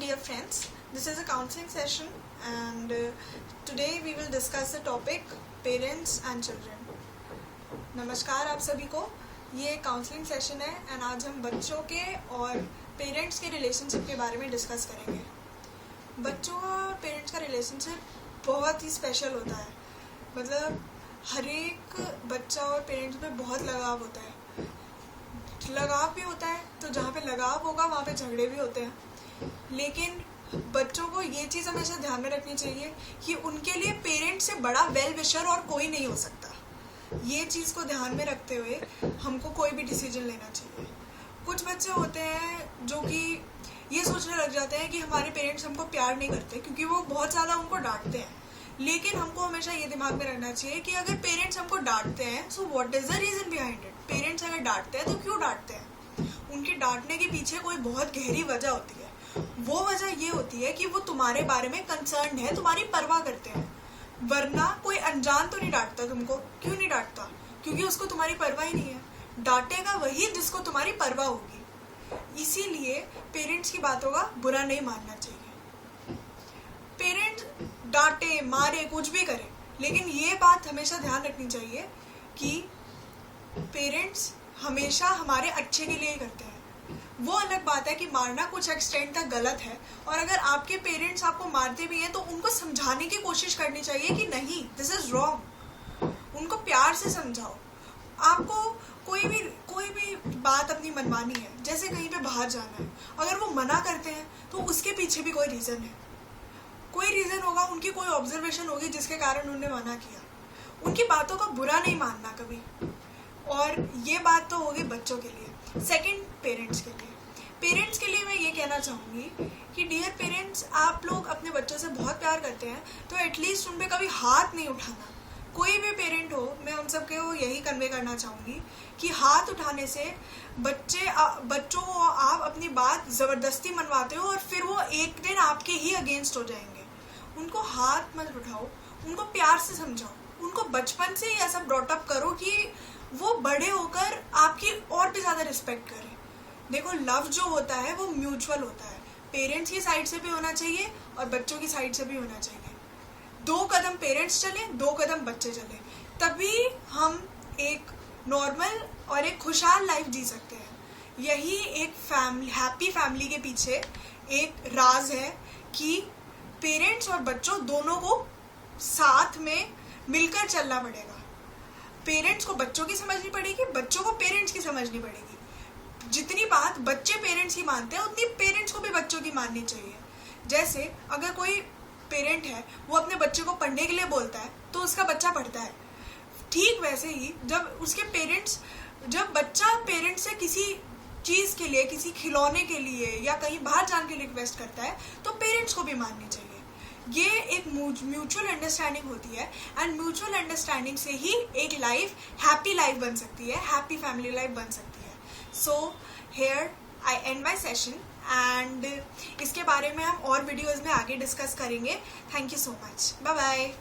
dear friends, this is a counseling session and today we will discuss the topic parents and children. नमस्कार आप सभी को, ये counselling session है and आज हम बच्चों के और पेरेंट्स के रिलेशनशिप के बारे में डिस्कस करेंगे. बच्चों और पेरेंट्स का रिलेशनशिप बहुत ही स्पेशल होता है. मतलब हर एक बच्चा और पेरेंट्स में बहुत लगाव होता है. लगाव भी होता है तो जहाँ पे लगाव होगा वहाँ पे झगड़े भी होते हैं. लेकिन बच्चों को ये चीज़ हमेशा ध्यान में रखनी चाहिए कि उनके लिए पेरेंट्स से बड़ा वेल विशर और कोई नहीं हो सकता. ये चीज़ को ध्यान में रखते हुए हमको कोई भी डिसीजन लेना चाहिए. कुछ बच्चे होते हैं जो कि ये सोचने लग जाते हैं कि हमारे पेरेंट्स हमको प्यार नहीं करते क्योंकि वो बहुत ज़्यादा उनको डांटते हैं. लेकिन हमको हमेशा ये दिमाग में रखना चाहिए कि अगर पेरेंट्स हमको डांटते हैं so what is the reason behind it. Parents अगर डांटते हैं तो क्यों डांटते हैं? उनके डांटने के पीछे कोई बहुत गहरी वजह होती है. वो वजह ये होती है कि वो तुम्हारे बारे में कंसर्न है, तुम्हारी परवाह करते हैं. वरना कोई अनजान तो नहीं डांटता तुमको. क्यों नहीं डांटता? क्योंकि उसको तुम्हारी परवाह ही नहीं है. डांटेगा वही जिसको तुम्हारी परवाह होगी. इसीलिए पेरेंट्स की बातों का बुरा नहीं मानना चाहिए. पेरेंट्स डांटे मारे कुछ भी करे, लेकिन ये बात हमेशा ध्यान रखनी चाहिए कि पेरेंट्स हमेशा हमारे अच्छे के लिए ही करते हैं. वो अलग बात है कि मारना कुछ एक्सटेंट तक गलत है, और अगर आपके पेरेंट्स आपको मारते भी हैं तो उनको समझाने की कोशिश करनी चाहिए कि नहीं, दिस इज रॉन्ग. उनको प्यार से समझाओ. आपको कोई भी बात अपनी मनमानी है, जैसे कहीं पे बाहर जाना है, अगर वो मना करते हैं तो उसके पीछे भी कोई रीज़न है. कोई रीज़न होगा, उनकी कोई ऑब्जर्वेशन होगी जिसके कारण उन्होंने मना किया. उनकी बातों का बुरा नहीं मानना कभी. और ये बात तो होगी बच्चों के लिए. सेकंड, पेरेंट्स के लिए. पेरेंट्स के लिए मैं ये कहना चाहूँगी कि डियर पेरेंट्स, आप लोग अपने बच्चों से बहुत प्यार करते हैं तो एटलीस्ट उन पर कभी हाथ नहीं उठाना. कोई भी पेरेंट हो, मैं उन सबको यही कन्वे करना चाहूँगी कि हाथ उठाने से बच्चों को आप अपनी बात ज़बरदस्ती मनवाते हो और फिर वो एक दिन आपके ही अगेंस्ट हो जाएंगे. उनको हाथ मत उठाओ, उनको प्यार से समझाओ. उनको बचपन से ही ऐसा ब्रॉटअप करो कि वो बड़े होकर आपकी और भी ज़्यादा रिस्पेक्ट करें. देखो, लव जो होता है वो म्यूचुअल होता है. पेरेंट्स की साइड से भी होना चाहिए और बच्चों की साइड से भी होना चाहिए. 2 कदम पेरेंट्स चले, 2 कदम बच्चे चले, तभी हम एक नॉर्मल और एक खुशहाल लाइफ जी सकते हैं. यही एक हैप्पी फैमिली के पीछे एक राज है कि पेरेंट्स और बच्चों दोनों को साथ में मिलकर चलना पड़ेगा. पेरेंट्स को बच्चों की समझनी पड़ेगी, बच्चों को पेरेंट्स की समझनी पड़ेगी. जितनी बात बच्चे पेरेंट्स की मानते हैं उतनी पेरेंट्स को भी बच्चों की माननी चाहिए. जैसे अगर कोई पेरेंट है, वो अपने बच्चे को पढ़ने के लिए बोलता है तो उसका बच्चा पढ़ता है. ठीक वैसे ही जब बच्चा पेरेंट्स से किसी चीज़ के लिए, किसी खिलौने के लिए या कहीं बाहर जाने के लिए रिक्वेस्ट करता है तो पेरेंट्स को भी माननी चाहिए. ये एक म्यूचुअल अंडरस्टैंडिंग होती है एंड म्यूचुअल अंडरस्टैंडिंग से ही एक लाइफ, हैप्पी लाइफ बन सकती है, हैप्पी फैमिली लाइफ बन सकती है. So here I and my session and इसके बारे में हम और वीडियोज़ में आगे डिस्कस करेंगे. Thank you so much. Bye bye.